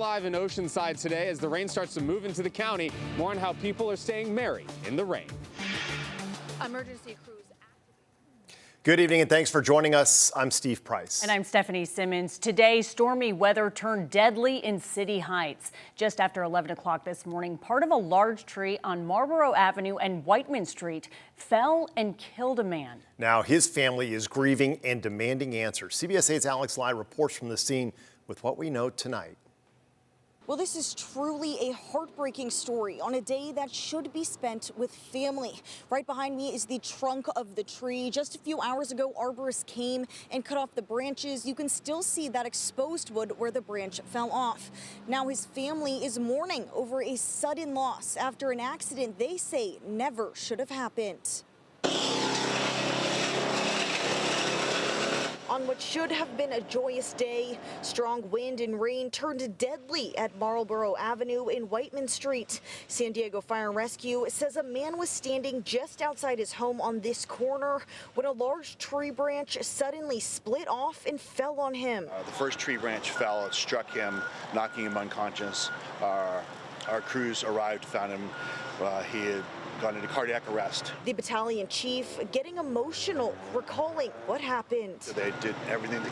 Live in Oceanside today as the rain starts to move into the county. More on how people are staying merry in the rain. Emergency crews. Good evening and thanks for joining us. I'm Steve Price. And I'm Stephanie Simmons. Today, stormy weather turned deadly in City Heights. Just after 11 o'clock this morning, part of a large tree on Marlboro Avenue and Whiteman Street fell and killed a man. Now his family is grieving and demanding answers. CBS 8's Alex Lai reports from the scene with what we know tonight. Well, this is truly a heartbreaking story on a day that should be spent with family. Right behind me is the trunk of the tree. Just a few hours ago, arborists came and cut off the branches. You can still see that exposed wood where the branch fell off. Now his family is mourning over a sudden loss after an accident they say never should have happened. On what should have been a joyous day, strong wind and rain turned deadly at Marlboro Avenue in Whiteman Street. San Diego Fire and Rescue says a man was standing just outside his home on this corner when a large tree branch suddenly split off and fell on him. The first tree branch fell, it struck him, knocking him unconscious. Our crews arrived, found him. He had gone into cardiac arrest. The battalion chief getting emotional, recalling what happened. So they did everything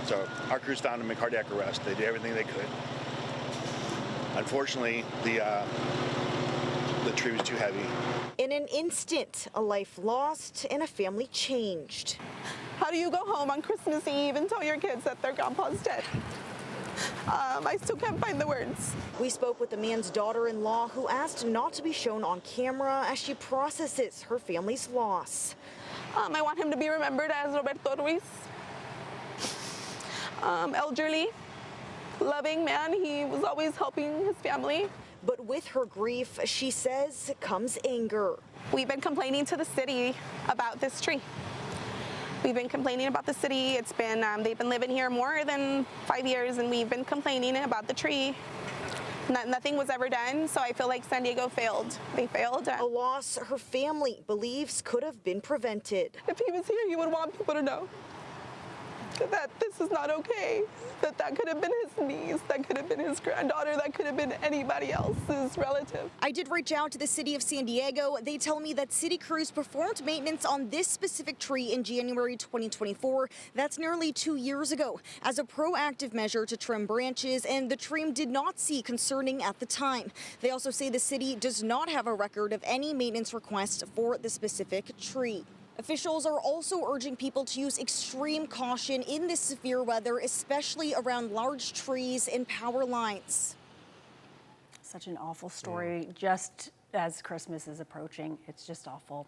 So our crews found him in cardiac arrest. They did everything they could. Unfortunately, the tree was too heavy. In an instant, a life lost and a family changed. How do you go home on Christmas Eve and tell your kids that their grandpa's dead? I still can't find the words. We spoke with the man's daughter-in-law who asked not to be shown on camera as she processes her family's loss. I want him to be remembered as Roberto Ruiz. Elderly, loving man. He was always helping his family. But with her grief, she says, comes anger. We've been complaining to the city about this tree. We've been complaining about the city. It's been, they've been living here more than 5 years, and we've been complaining about the tree. Nothing was ever done, so I feel like San Diego failed. They failed. A loss her family believes could have been prevented. If he was here, he would want people to know that this is not okay, that could have been his niece, that could have been his granddaughter, that could have been anybody else's relative. I did reach out to the city of San Diego. They tell me that city crews performed maintenance on this specific tree in January 2024. That's nearly 2 years ago as a proactive measure to trim branches, and the trim did not see concerning at the time. They also say the city does not have a record of any maintenance requests for the specific tree. Officials are also urging people to use extreme caution in this severe weather, especially around large trees and power lines. Such an awful story just as Christmas is approaching. It's just awful.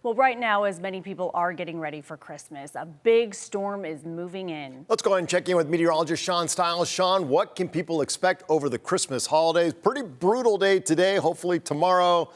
Well, right now, as many people are getting ready for Christmas, a big storm is moving in. Let's go ahead and check in with meteorologist Sean Stiles. Sean, what can people expect over the Christmas holidays? Pretty brutal day today. Hopefully tomorrow,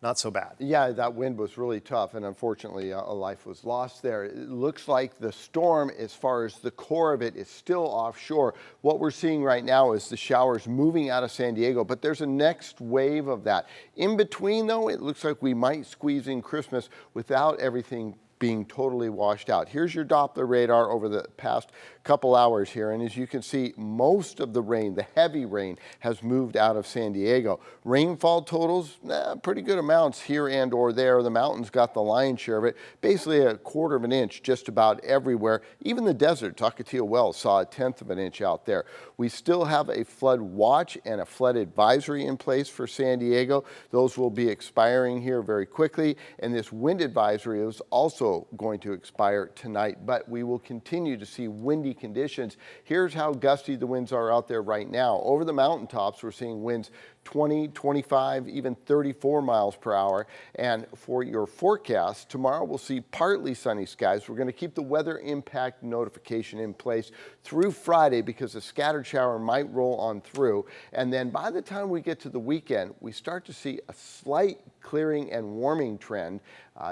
not so bad. Yeah, that wind was really tough, and unfortunately a life was lost there. It looks like the storm, as far as the core of it, is still offshore. What we're seeing right now is the showers moving out of San Diego, but there's a next wave of that. In between, though, it looks like we might squeeze in Christmas without everything being totally washed out. Here's your Doppler radar over the past couple hours here, and as you can see, most of the rain, the heavy rain, has moved out of San Diego. Rainfall totals, pretty good amounts here and or there. The mountains got the lion's share of it, basically a quarter of an inch just about everywhere. Even the desert, Takatio Wells, saw a 1/10 of an inch out there. We still have a flood watch and a flood advisory in place for San Diego. Those will be expiring here very quickly, and this wind advisory is also going to expire tonight, but we will continue to see windy conditions. Here's how gusty the winds are out there right now. Over the mountaintops, we're seeing winds 20, 25, even 34 miles per hour. And for your forecast, tomorrow we'll see partly sunny skies. We're going to keep the weather impact notification in place through Friday because a scattered shower might roll on through. And then by the time we get to the weekend, we start to see a slight clearing and warming trend.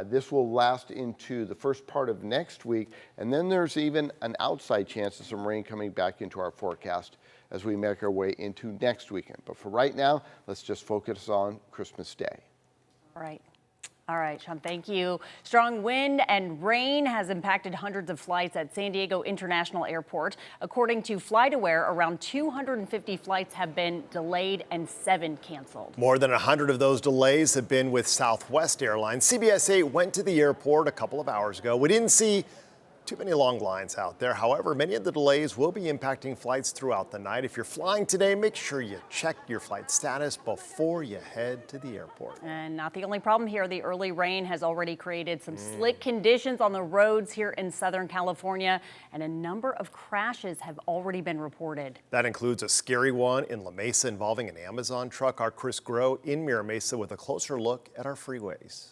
This will last into the first part of next week. And then there's even an outside chance of some rain coming back into our forecast as we make our way into next weekend. But for right now, let's just focus on Christmas Day. All right. All right, Sean, thank you. Strong wind and rain has impacted hundreds of flights at San Diego International Airport. According to FlightAware, around 250 flights have been delayed and 7 canceled. More than 100 of those delays have been with Southwest Airlines. CBS 8 went to the airport a couple of hours ago. We didn't see too many long lines out there. However, many of the delays will be impacting flights throughout the night. If you're flying today, make sure you check your flight status before you head to the airport. And not the only problem here. The early rain has already created some slick conditions on the roads here in Southern California, and a number of crashes have already been reported. That includes a scary one in La Mesa involving an Amazon truck. Our Chris Groh in Mira Mesa with a closer look at our freeways.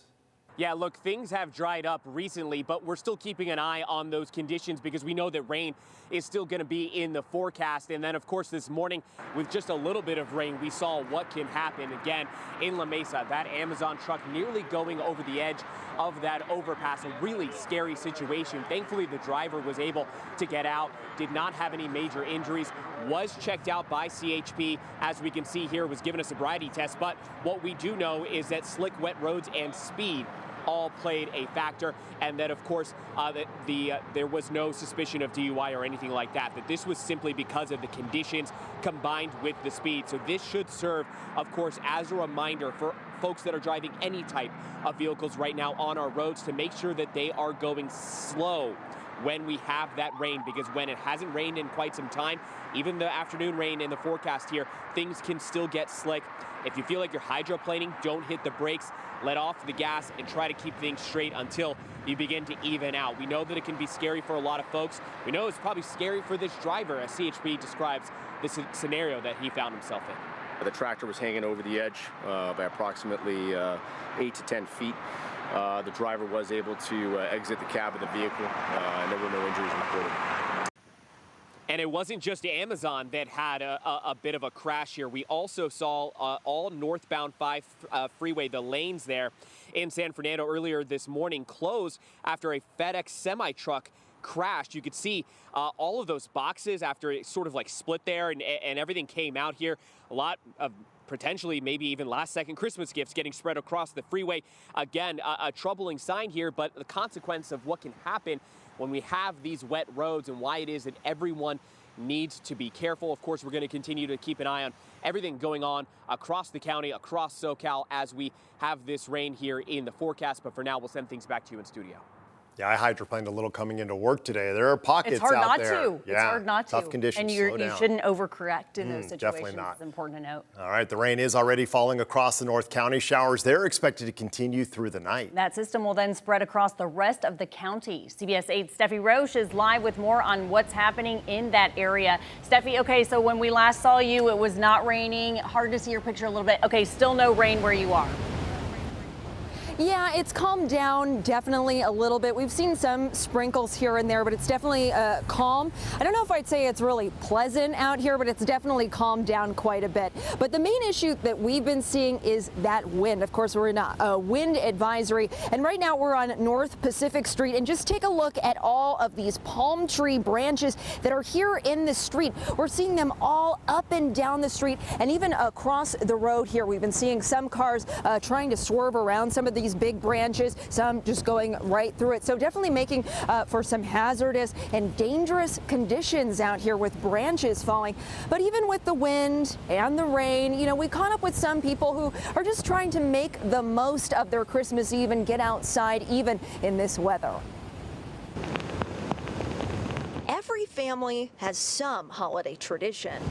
Yeah, look, things have dried up recently, but we're still keeping an eye on those conditions because we know that rain is still going to be in the forecast. And then, of course, this morning, with just a little bit of rain, we saw what can happen again in La Mesa. That Amazon truck nearly going over the edge of that overpass. A really scary situation. Thankfully, the driver was able to get out, did not have any major injuries, was checked out by CHP, as we can see here, was given a sobriety test. But what we do know is that slick, wet roads and speed all played a factor, and that, of course, there was no suspicion of DUI or anything like that, that this was simply because of the conditions combined with the speed. So this should serve, of course, as a reminder for folks that are driving any type of vehicles right now on our roads to make sure that they are going slow when we have that rain, because when it hasn't rained in quite some time, even the afternoon rain in the forecast here, things can still get slick. If you feel like you're hydroplaning, don't hit the brakes, let off the gas, and try to keep things straight until you begin to even out. We know that it can be scary for a lot of folks. We know it's probably scary for this driver, as CHP describes this scenario that he found himself in. The tractor was hanging over the edge by approximately 8 to 10 feet. The driver was able to exit the cab of the vehicle, and there were no injuries reported. And it wasn't just Amazon that had a bit of a crash here. We also saw all northbound 5 freeway, the lanes there in San Fernando earlier this morning, closed after a FedEx semi-truck crashed. You could see all of those boxes after it sort of like split there and everything came out here. A lot of potentially maybe even last-second Christmas gifts getting spread across the freeway. Again, a troubling sign here, but the consequence of what can happen when we have these wet roads and why it is that everyone needs to be careful. Of course, we're going to continue to keep an eye on everything going on across the county, across SoCal, as we have this rain here in the forecast. But for now, we'll send things back to you in studio. Yeah, I hydroplaned a little coming into work today. There are pockets It's hard out not there. to. Yeah, it's hard not to. tough conditions. And Slow you down. shouldn't overcorrect in those situations. Definitely not. It's important to note. All right, the rain is already falling across the North County. Showers there expected to continue through the night. That system will then spread across the rest of the county. CBS 8's Steffi Roche is live with more on what's happening in that area. Steffi, okay, so when we last saw you, it was not raining. Hard to see your picture a little bit. Okay, still no rain where you are. Yeah, it's calmed down definitely a little bit. We've seen some sprinkles here and there, but it's definitely calm. I don't know if I'd say it's really pleasant out here, but it's definitely calmed down quite a bit. But the main issue that we've been seeing is that wind. Of course, we're in a wind advisory, and right now we're on North Pacific Street. And just take a look at all of these palm tree branches that are here in the street. We're seeing them all up and down the street, and even across the road here. We've been seeing some cars trying to swerve around some of these big branches, some just going right through it. So definitely making for some hazardous and dangerous conditions out here with branches falling. But even with the wind and the rain, you know, we caught up with some people who are just trying to make the most of their Christmas Eve and get outside even in this weather. Every family has some holiday tradition.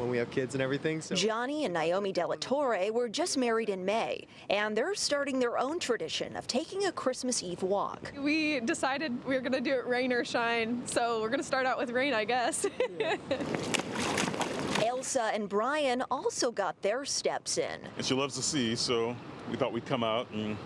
When we have kids and everything. So. Johnny and Naomi Della Torre were just married in May, and they're starting their own tradition of taking a Christmas Eve walk. We decided we were going to do it rain or shine, so we're going to start out with rain, I guess. Yeah. Elsa and Brian also got their steps in. And she loves the sea, so we thought we'd come out and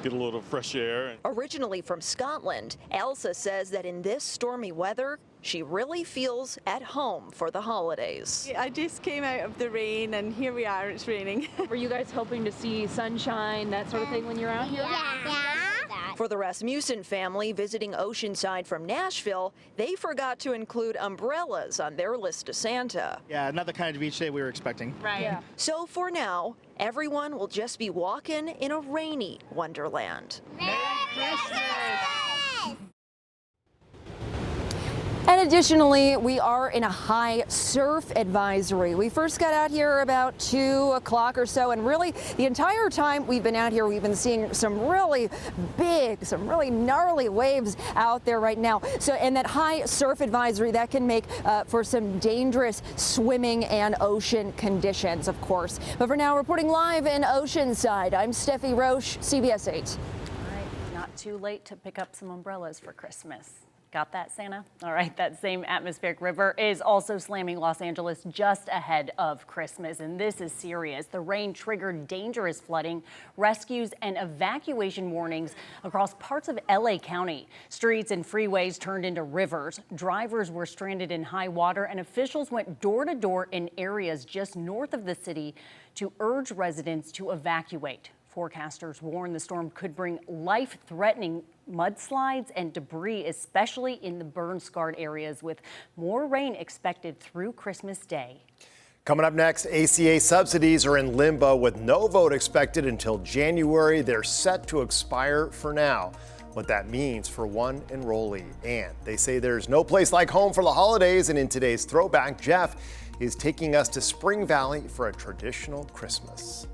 get a little fresh air. Originally from Scotland, Elsa says that in this stormy weather, she really feels at home for the holidays. I just came out of the rain and here we are, it's raining. Were you guys hoping to see sunshine, that sort of thing when you're out here? Yeah. For the Rasmussen family visiting Oceanside from Nashville, they forgot to include umbrellas on their list to Santa. Yeah, not the kind of beach day we were expecting. Right. Yeah. So for now, everyone will just be walking in a rainy wonderland. And additionally, we are in a high surf advisory. We first got out here about 2 o'clock or so, and really the entire time we've been out here, we've been seeing some really big, some really gnarly waves out there right now. So, and that high surf advisory, that can make for some dangerous swimming and ocean conditions, of course. But for now, reporting live in Oceanside, I'm Steffi Roche, CBS 8. All right, not too late to pick up some umbrellas for Christmas. Got that, Santa? All right, that same atmospheric river is also slamming Los Angeles just ahead of Christmas, and this is serious. The rain triggered dangerous flooding, rescues, and evacuation warnings across parts of LA County. Streets and freeways turned into rivers. Drivers were stranded in high water, and officials went door to door in areas just north of the city to urge residents to evacuate. Forecasters warn the storm could bring life-threatening mudslides and debris, especially in the burn-scarred areas, with more rain expected through Christmas Day. Coming up next, ACA subsidies are in limbo with no vote expected until January. They're set to expire for now. What that means for one enrollee. And they say there's no place like home for the holidays. And in today's Throwback, Jeff is taking us to Spring Valley for a traditional Christmas.